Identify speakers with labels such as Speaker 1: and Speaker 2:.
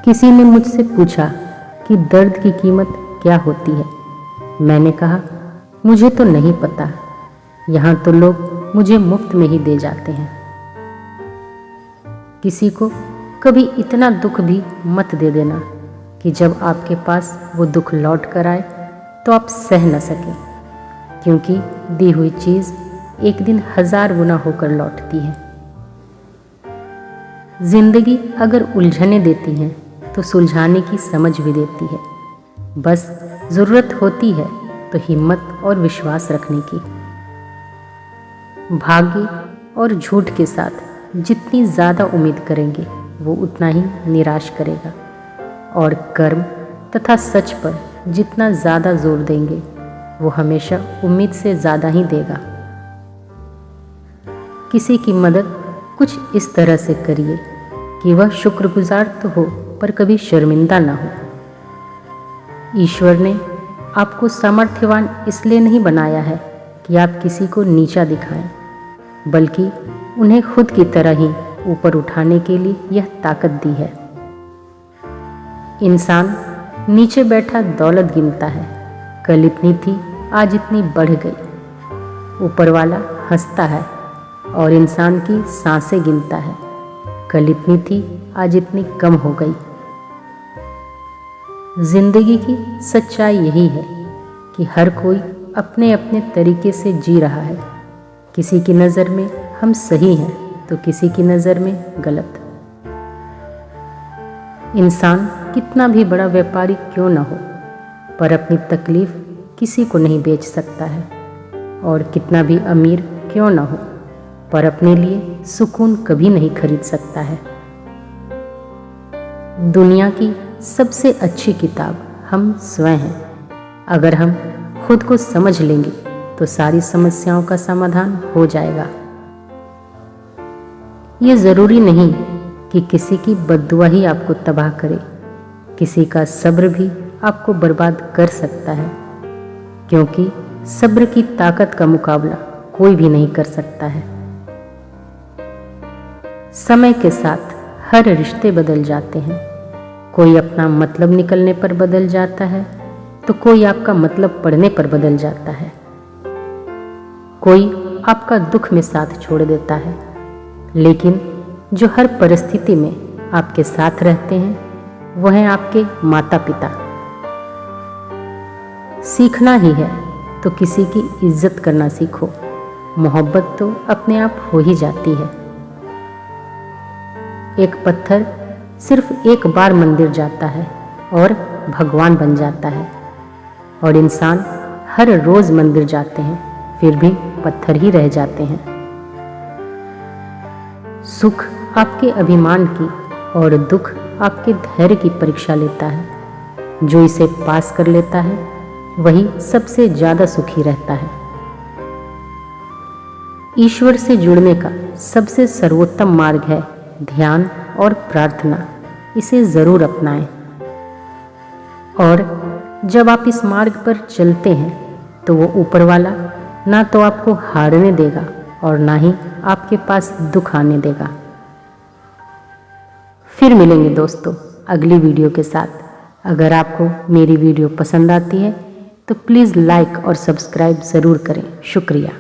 Speaker 1: किसी ने मुझसे पूछा कि दर्द की कीमत क्या होती है। मैंने कहा, मुझे तो नहीं पता, यहाँ तो लोग मुझे मुफ्त में ही दे जाते हैं। किसी को कभी इतना दुख भी मत दे देना कि जब आपके पास वो दुख लौट कर आए तो आप सह न सकें, क्योंकि दी हुई चीज़ एक दिन 1000 गुना होकर लौटती है। जिंदगी अगर उलझने देती है तो सुलझाने की समझ भी देती है। बस ज़रूरत होती है तो हिम्मत और विश्वास रखने की। भाग्य और झूठ के साथ जितनी ज़्यादा उम्मीद करेंगे वो उतना ही निराश करेगा, और कर्म तथा सच पर जितना ज़्यादा जोर देंगे वो हमेशा उम्मीद से ज़्यादा ही देगा। किसी की मदद कुछ इस तरह से करिए कि वह शुक्रगुजार तो हो पर कभी शर्मिंदा ना हो। ईश्वर ने आपको सामर्थ्यवान इसलिए नहीं बनाया है कि आप किसी को नीचा दिखाएं, बल्कि उन्हें खुद की तरह ही ऊपर उठाने के लिए यह ताकत दी है। इंसान नीचे बैठा दौलत गिनता है, कल इतनी थी आज इतनी बढ़ गई। ऊपर वाला हंसता है और इंसान की सांसें गिनता है, कल इतनी थी आज इतनी कम हो गई। जिंदगी की सच्चाई यही है कि हर कोई अपने अपने तरीके से जी रहा है। किसी की नज़र में हम सही हैं तो किसी की नज़र में गलत। इंसान कितना भी बड़ा व्यापारी क्यों न हो, पर अपनी तकलीफ किसी को नहीं बेच सकता है, और कितना भी अमीर क्यों न हो, पर अपने लिए सुकून कभी नहीं खरीद सकता है। दुनिया की सबसे अच्छी किताब हम स्वयं हैं। अगर हम खुद को समझ लेंगे तो सारी समस्याओं का समाधान हो जाएगा। ये ज़रूरी नहीं कि किसी की बद्दुआ ही आपको तबाह करे, किसी का सब्र भी आपको बर्बाद कर सकता है, क्योंकि सब्र की ताकत का मुकाबला कोई भी नहीं कर सकता है। समय के साथ हर रिश्ते बदल जाते हैं। कोई अपना मतलब निकलने पर बदल जाता है तो कोई आपका मतलब पढ़ने पर बदल जाता है। कोई आपका दुख में साथ छोड़ देता है, लेकिन जो हर परिस्थिति में आपके साथ रहते हैं वह हैं आपके माता पिता। सीखना ही है तो किसी की इज्जत करना सीखो, मोहब्बत तो अपने आप हो ही जाती है। एक पत्थर सिर्फ एक बार मंदिर जाता है और भगवान बन जाता है, और इंसान हर रोज मंदिर जाते हैं फिर भी पत्थर ही रह जाते हैं। सुख आपके अभिमान की और दुख आपके धैर्य की परीक्षा लेता है। जो इसे पास कर लेता है वही सबसे ज़्यादा सुखी रहता है। ईश्वर से जुड़ने का सबसे सर्वोत्तम मार्ग है ध्यान और प्रार्थना। इसे ज़रूर अपनाएं, और जब आप इस मार्ग पर चलते हैं तो वो ऊपर वाला ना तो आपको हारने देगा और ना ही आपके पास दुख आने देगा। फिर मिलेंगे दोस्तों अगली वीडियो के साथ। अगर आपको मेरी वीडियो पसंद आती है तो प्लीज़ लाइक और सब्सक्राइब ज़रूर करें। शुक्रिया।